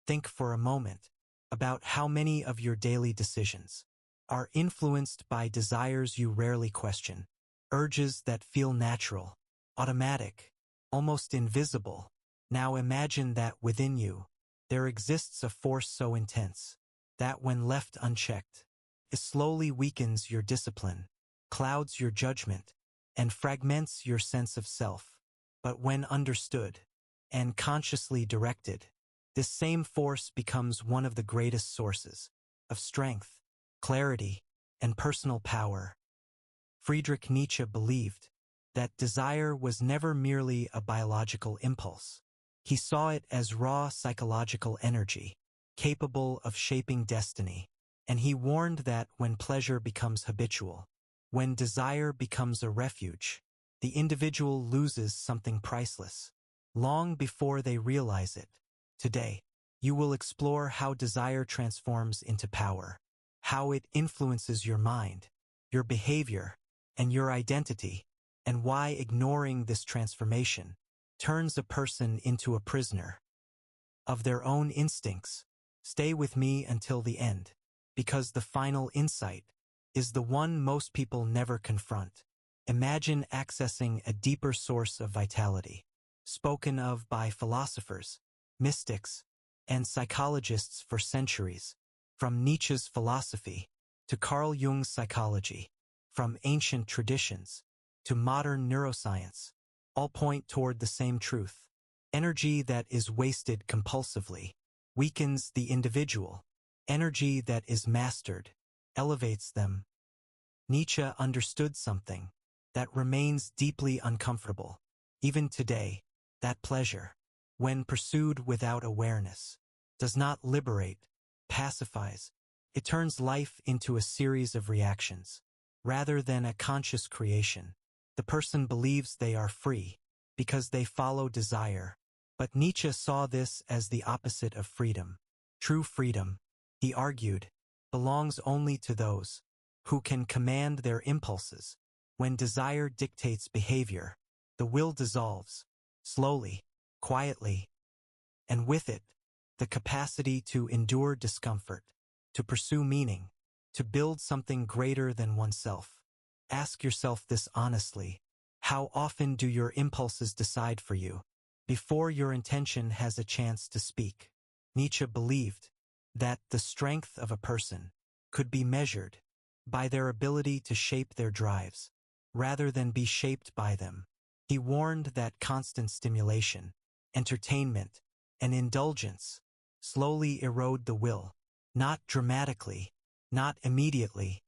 Think for a moment about how many of your daily decisions are influenced by desires you rarely question, urges that feel natural, automatic, almost invisible. Now imagine that within you, there exists a force so intense that when left unchecked, it slowly weakens your discipline, clouds your judgment, and fragments your sense of self. But when understood and consciously directed, this same force becomes one of the greatest sources of strength, clarity, and personal power. Friedrich Nietzsche believed that desire was never merely a biological impulse. He saw it as raw psychological energy, capable of shaping destiny, and he warned that when pleasure becomes habitual, when desire becomes a refuge, the individual loses something priceless, long before they realize it. Today, you will explore how desire transforms into power, how it influences your mind, your behavior, and your identity, and why ignoring this transformation turns a person into a prisoner of their own instincts. Stay with me until the end, because the final insight is the one most people never confront. Imagine accessing a deeper source of vitality, spoken of by philosophers, mystics, and psychologists for centuries, from Nietzsche's philosophy to Carl Jung's psychology, from ancient traditions to modern neuroscience, all point toward the same truth. Energy that is wasted compulsively weakens the individual. Energy that is mastered elevates them. Nietzsche understood something that remains deeply uncomfortable. Even today, that pleasure, when pursued without awareness, does not liberate, pacifies. It turns life into a series of reactions, rather than a conscious creation. The person believes they are free because they follow desire, but Nietzsche saw this as the opposite of freedom. True freedom, he argued, belongs only to those who can command their impulses. When desire dictates behavior, the will dissolves, slowly, quietly, and with it, the capacity to endure discomfort, to pursue meaning, to build something greater than oneself. Ask yourself this honestly: how often do your impulses decide for you, before your intention has a chance to speak? Nietzsche believed that the strength of a person could be measured by their ability to shape their drives, rather than be shaped by them. He warned that constant stimulation, entertainment, and indulgence slowly erode the will, not dramatically, not immediately,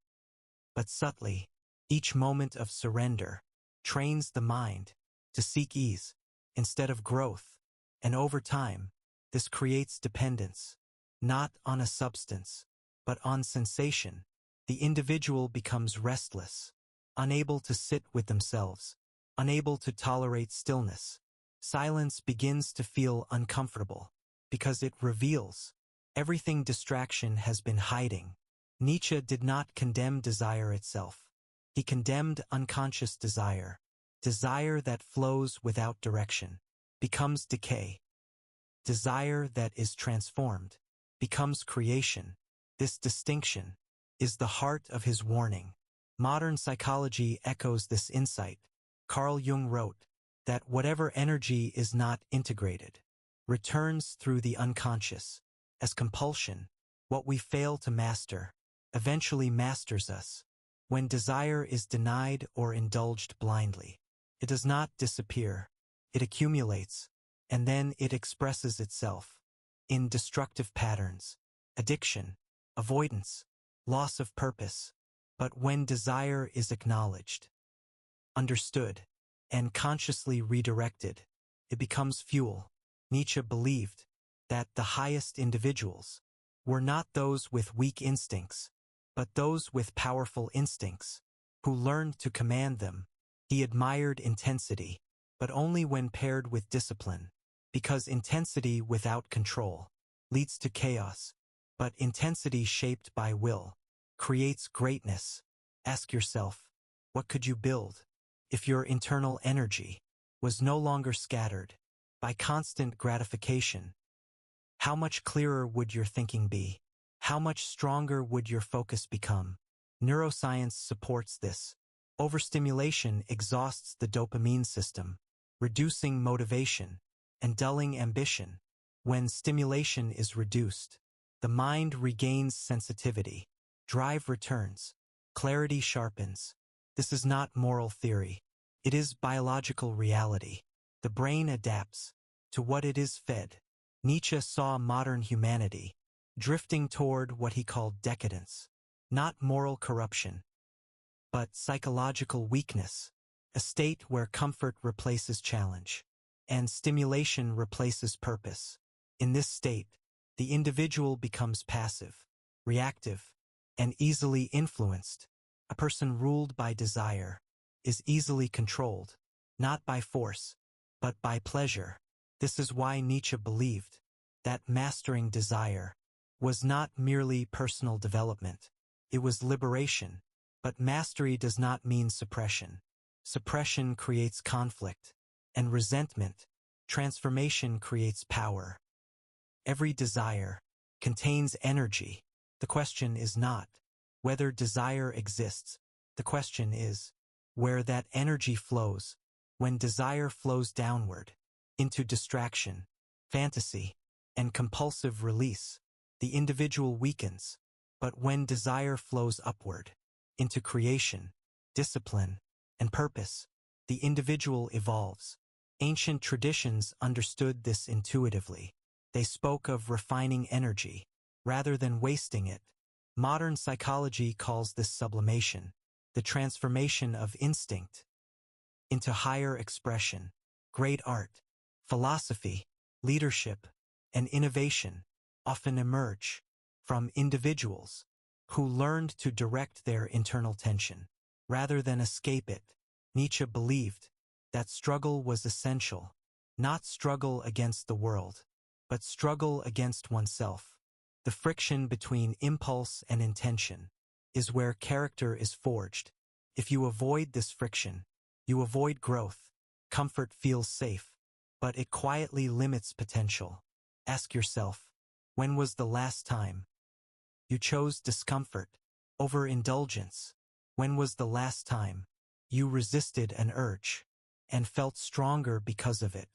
but subtly. Each moment of surrender trains the mind to seek ease instead of growth, and over time, this creates dependence, not on a substance, but on sensation. The individual becomes restless, unable to sit with themselves, unable to tolerate stillness. Silence begins to feel uncomfortable because it reveals everything distraction has been hiding. Nietzsche did not condemn desire itself. He condemned unconscious desire. Desire that flows without direction becomes decay. Desire that is transformed becomes creation. This distinction is the heart of his warning. Modern psychology echoes this insight. Carl Jung wrote that whatever energy is not integrated returns through the unconscious. As compulsion, what we fail to master eventually masters us. When desire is denied or indulged blindly, it does not disappear. It accumulates, and then it expresses itself in destructive patterns, addiction, avoidance, loss of purpose. But when desire is acknowledged, understood, and consciously redirected, it becomes fuel. Nietzsche believed that the highest individuals were not those with weak instincts, but those with powerful instincts, who learned to command them. He admired intensity, but only when paired with discipline, because intensity without control leads to chaos, but intensity shaped by will creates greatness. Ask yourself, what could you build if your internal energy was no longer scattered by constant gratification? how much clearer would your thinking be? How much stronger would your focus become? Neuroscience supports this. Overstimulation exhausts the dopamine system, reducing motivation and dulling ambition. When stimulation is reduced, the mind regains sensitivity, drive returns, clarity sharpens. This is not moral theory. It is biological reality. The brain adapts to what it is fed. Nietzsche saw modern humanity drifting toward what he called decadence, not moral corruption, but psychological weakness, a state where comfort replaces challenge, and stimulation replaces purpose. In this state, the individual becomes passive, reactive, and easily influenced. A person ruled by desire is easily controlled, not by force, but by pleasure. This is why Nietzsche believed that mastering desire was not merely personal development. It was liberation. But mastery does not mean suppression. Suppression creates conflict and resentment. Transformation creates power. Every desire contains energy. The question is not whether desire exists. The question is where that energy flows. When desire flows downward, into distraction, fantasy, and compulsive release, the individual weakens. But when desire flows upward, into creation, discipline, and purpose, the individual evolves. Ancient traditions understood this intuitively. They spoke of refining energy, rather than wasting it. Modern psychology calls this sublimation, the transformation of instinct into higher expression. Great art, philosophy, leadership, and innovation often emerge from individuals who learned to direct their internal tension, rather than escape it. Nietzsche believed that struggle was essential, not struggle against the world, but struggle against oneself. The friction between impulse and intention is where character is forged. If you avoid this friction, you avoid growth. Comfort feels safe, but it quietly limits potential. Ask yourself, when was the last time you chose discomfort over indulgence? When was the last time you resisted an urge and felt stronger because of it?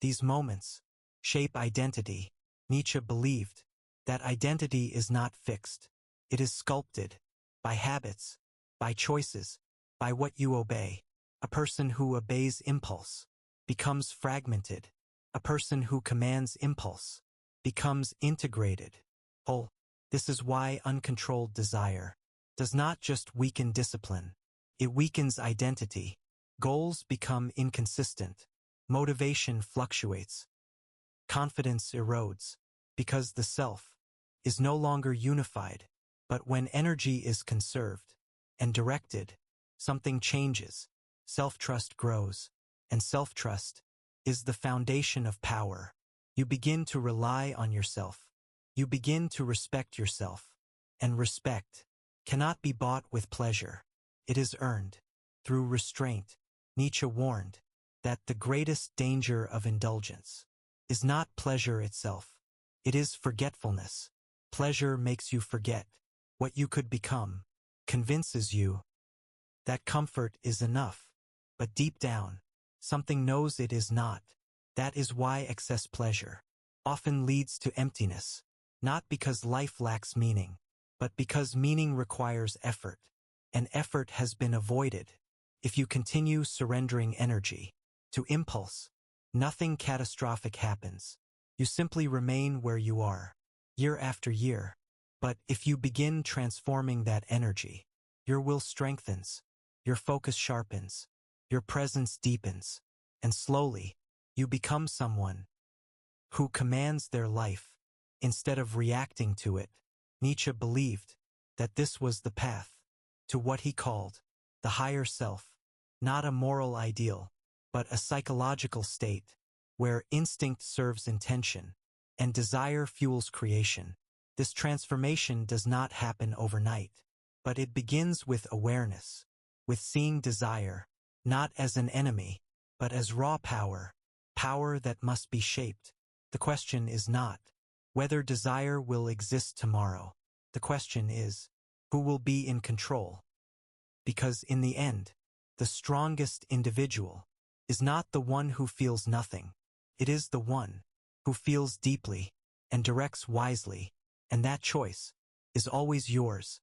These moments shape identity. Nietzsche believed that identity is not fixed. It is sculpted by habits, by choices, by what you obey. A person who obeys impulse becomes fragmented. A person who commands impulse becomes integrated. Whole. This is why uncontrolled desire does not just weaken discipline. It weakens identity. Goals become inconsistent. Motivation fluctuates. Confidence erodes because the self is no longer unified. But when energy is conserved and directed, something changes. Self-trust grows, and self-trust is the foundation of power. You begin to rely on yourself. You begin to respect yourself. And respect cannot be bought with pleasure. It is earned through restraint. Nietzsche warned that the greatest danger of indulgence is not pleasure itself. It is forgetfulness. Pleasure makes you forget what you could become, convinces you that comfort is enough. But deep down, something knows it is not. That is why excess pleasure often leads to emptiness, not because life lacks meaning, but because meaning requires effort, and effort has been avoided. If you continue surrendering energy to impulse, nothing catastrophic happens. You simply remain where you are, year after year. But if you begin transforming that energy, your will strengthens, your focus sharpens, your presence deepens, and slowly, you become someone who commands their life instead of reacting to it. Nietzsche believed that this was the path to what he called the higher self, not a moral ideal, but a psychological state where instinct serves intention and desire fuels creation. This transformation does not happen overnight, but it begins with awareness, with seeing desire not as an enemy, but as raw power, power that must be shaped. The question is not whether desire will exist tomorrow. The question is, who will be in control? Because in the end, the strongest individual is not the one who feels nothing. It is the one who feels deeply and directs wisely, and that choice is always yours.